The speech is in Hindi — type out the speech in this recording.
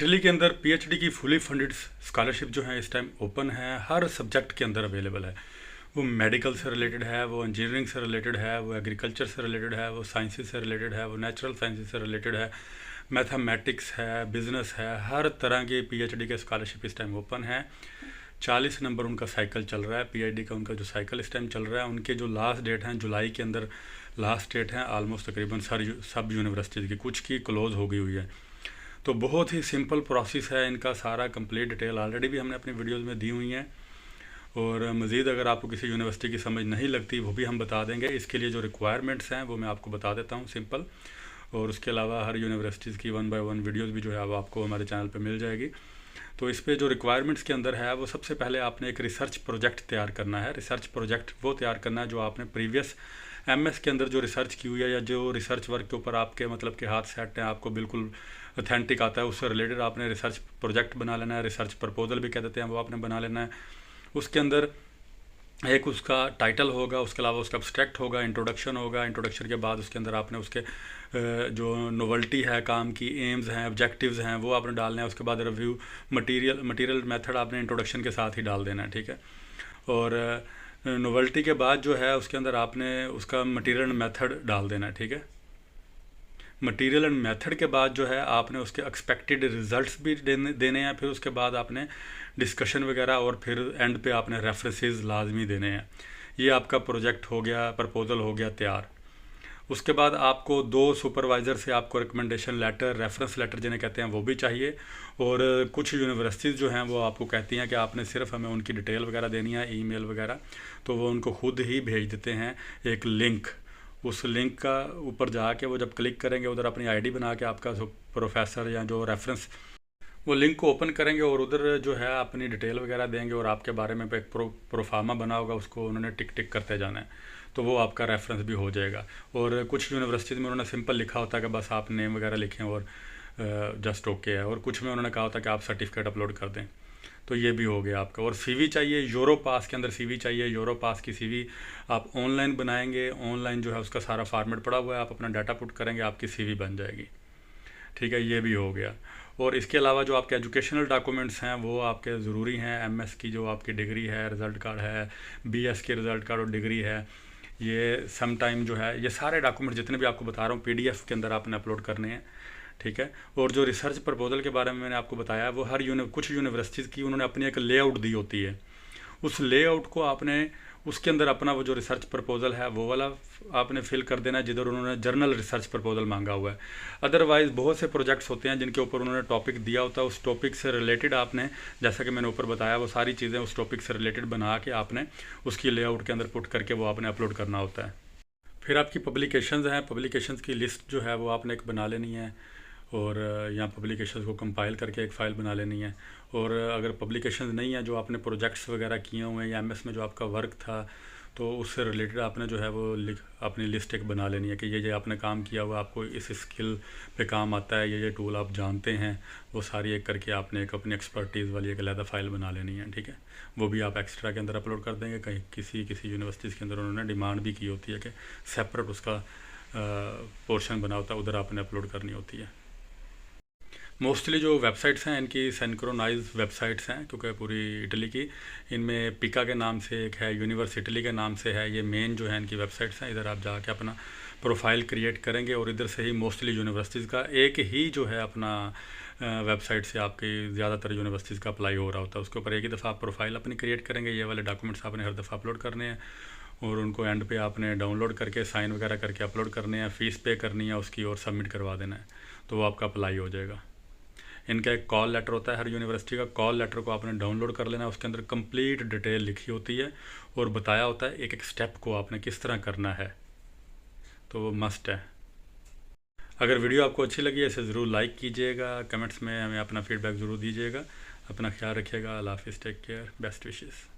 इटली के अंदर पीएचडी की फुली फंडेड स्कॉलरशिप जो है इस टाइम ओपन है, हर सब्जेक्ट के अंदर अवेलेबल है। वो मेडिकल से रिलेटेड है, वो इंजीनियरिंग से रिलेटेड है, वो एग्रीकल्चर से रिलेटेड है, वो साइंसेस से रिलेटेड है, वो नेचुरल साइंसेस से रिलेटेड है, मैथमेटिक्स है, बिजनेस है, हर तरह के पीएचडी के स्कॉलरशिप इस टाइम ओपन है। 40 नंबर उनका साइकिल चल रहा है, पीएचडी का उनका जो साइकिल इस टाइम चल रहा है। उनके जो लास्ट डेट हैं जुलाई के अंदर लास्ट डेट है ऑलमोस्ट तकरीबन सब यूनिवर्सिटीज़ की, कुछ की क्लोज़ हो गई हुई है। तो बहुत ही सिंपल प्रोसेस है इनका, सारा कंप्लीट डिटेल ऑलरेडी भी हमने अपनी वीडियोज़ में दी हुई हैं। और मज़ीद अगर आपको किसी यूनिवर्सिटी की समझ नहीं लगती वो भी हम बता देंगे। इसके लिए जो रिक्वायरमेंट्स हैं वो मैं आपको बता देता हूँ सिंपल। और उसके अलावा हर यूनिवर्सिटीज़ की 1 बाय 1 वीडियोज़ भी जो है वो आपको हमारे चैनल पर मिल जाएगी। तो इस पर जो रिक्वायरमेंट्स के अंदर है वो सबसे पहले आपने एक रिसर्च प्रोजेक्ट तैयार करना है। रिसर्च प्रोजेक्ट वो तैयार करना है जो आपने प्रीवियस एमएस के अंदर जो रिसर्च की हुई है, या जो रिसर्च वर्क के ऊपर आपके मतलब के हाथ सेट हैं, आपको बिल्कुल ऑथेंटिक आता है, उससे रिलेटेड आपने रिसर्च प्रोजेक्ट बना लेना है। रिसर्च प्रपोजल भी कह देते हैं, वो आपने बना लेना है। उसके अंदर एक उसका टाइटल होगा, उसके अलावा उसका एब्स्ट्रैक्ट होगा, इंट्रोडक्शन होगा। इंट्रोडक्शन के बाद उसके अंदर आपने उसके जो नोवेल्टी है काम की, एम्स हैं, ऑब्जेक्टिव्स हैं, वो आपने डालना है। उसके बाद रिव्यू मटेरियल मेथड आपने इंट्रोडक्शन के साथ ही डाल देना है, ठीक है। और नोवेल्टी के बाद जो है उसके अंदर आपने उसका मटेरियल मेथड डाल देना है, ठीक है। मटेरियल एंड मेथड के बाद जो है आपने उसके एक्सपेक्टेड रिजल्ट्स भी देने हैं। फिर उसके बाद आपने डिस्कशन वगैरह, और फिर एंड पे आपने रेफरेंसेस लाजमी देने हैं। ये आपका प्रोजेक्ट हो गया, प्रपोजल हो गया तैयार। उसके बाद आपको 2 सुपरवाइज़र से आपको रिकमेंडेशन लेटर, रेफरेंस लेटर जिन्हें कहते हैं, वो भी चाहिए। और कुछ यूनिवर्सिटीज़ जो हैं वो आपको कहती हैं कि आपने सिर्फ हमें उनकी डिटेल वगैरह देनी है, ईमेल वगैरह, तो वो उनको खुद ही भेज देते हैं एक लिंक। उस लिंक का ऊपर जाके वो जब क्लिक करेंगे, उधर अपनी आईडी बना के आपका प्रोफेसर या जो रेफरेंस, वो लिंक को ओपन करेंगे और उधर जो है अपनी डिटेल वगैरह देंगे, और आपके बारे में एक प्रोफार्मा बना होगा, उसको उन्होंने टिक टिक करते जाना है, तो वो आपका रेफरेंस भी हो जाएगा। और कुछ यूनिवर्सिटीज़ में उन्होंने सिंपल लिखा होता है कि बस आप नेम वगैरह लिखें और जस्ट ओके है। और कुछ में उन्होंने कहा होता है कि आप सर्टिफिकेट अपलोड कर दें। तो ये भी हो गया आपका। और सीवी चाहिए, यूरोपास के अंदर सीवी चाहिए। यूरोपास की सीवी आप ऑनलाइन बनाएंगे, ऑनलाइन जो है उसका सारा फॉर्मेट पड़ा हुआ है, आप अपना डाटा पुट करेंगे, आपकी सीवी बन जाएगी, ठीक है। ये भी हो गया। और इसके अलावा जो आपके एजुकेशनल डॉक्यूमेंट्स हैं वो आपके ज़रूरी हैं। एमएस की जो आपकी डिग्री है, रिज़ल्ट कार्ड है, बीएस की रिज़ल्ट कार्ड और डिग्री है, ये सम टाइम जो है ये सारे डॉक्यूमेंट जितने भी आपको बता रहा हूँ पीडीएफ के अंदर आपने अपलोड करने हैं, ठीक है। और जो रिसर्च प्रपोजल के बारे में मैंने आपको बताया, वो कुछ यूनिवर्सिटीज़ की उन्होंने अपनी एक लेआउट दी होती है। उस लेआउट को आपने उसके अंदर अपना वो जो रिसर्च प्रपोजल है वो वाला आपने फिल कर देना है, जिधर उन्होंने जर्नल रिसर्च प्रपोजल मांगा हुआ है। अदरवाइज़ बहुत से प्रोजेक्ट्स होते हैं जिनके ऊपर उन्होंने टॉपिक दिया होता है, उस टॉपिक से रिलेटेड आपने, जैसा कि मैंने ऊपर बताया, वो सारी चीज़ें उस टॉपिक से रिलेटेड बना के आपने उसकी लेआउट के अंदर पुट करके वो आपने अपलोड करना होता है। फिर आपकी पब्लिकेशंस हैं, पब्लिकेशंस की लिस्ट जो है वो आपने एक बना लेनी है, और यहाँ पब्लिकेशंस को कंपाइल करके एक फ़ाइल बना लेनी है। और अगर पब्लिकेशंस नहीं है, जो आपने प्रोजेक्ट्स वगैरह किए हुए हैं या एमएस में जो आपका वर्क था, तो उससे रिलेटेड आपने जो है वो अपनी लिस्ट एक बना लेनी है कि ये आपने काम किया हुआ, आपको इस स्किल पे काम आता है, ये टूल आप जानते हैं, वो सारी एक करके आपने एक अपनी एक्सपर्टीज़ वाली एक अलग फ़ाइल बना लेनी है, ठीक है। वो भी आप एक्स्ट्रा के अंदर अपलोड कर देंगे। कहीं किसी यूनिवर्सिटीज़ के अंदर उन्होंने डिमांड भी की होती है कि सेपरेट उसका पोर्शन बना होता है, उधर आपने अपलोड करनी होती है। मोस्टली जो वेबसाइट्स हैं इनकी सिंक्रोनाइज वेबसाइट्स हैं, क्योंकि पूरी इटली की, इनमें पिका के नाम से एक है, यूनिवर्स इटली के नाम से है, ये मेन जो है इनकी वेबसाइट्स हैं। इधर आप जाके अपना प्रोफाइल क्रिएट करेंगे और इधर से ही मोस्टली यूनिवर्सिटीज़ का एक ही जो है अपना वेबसाइट से आपकी ज़्यादातर यूनिवर्सिटीज़ का अप्लाई हो रहा होता है। उसके ऊपर एक ही दफ़ा आप प्रोफाइल अपनी क्रिएट करेंगे, ये वाले डॉक्यूमेंट्स आपने हर दफ़ा अपलोड करने हैं, और उनको एंड पे आपने डाउनलोड करके साइन वगैरह करके अपलोड करने हैं, फ़ीस पे करनी है उसकी, और सबमिट करवा देना है, तो वो आपका अप्लाई हो जाएगा। इनका एक कॉल लेटर होता है हर यूनिवर्सिटी का, कॉल लेटर को आपने डाउनलोड कर लेना है। उसके अंदर कंप्लीट डिटेल लिखी होती है और बताया होता है एक एक स्टेप को आपने किस तरह करना है, तो वो मस्ट है। अगर वीडियो आपको अच्छी लगी है इसे ज़रूर लाइक कीजिएगा, कमेंट्स में हमें अपना फीडबैक ज़रूर दीजिएगा। अपना ख्याल रखिएगा। अल्लाह हाफिज़, टेक केयर, बेस्ट विशेज़।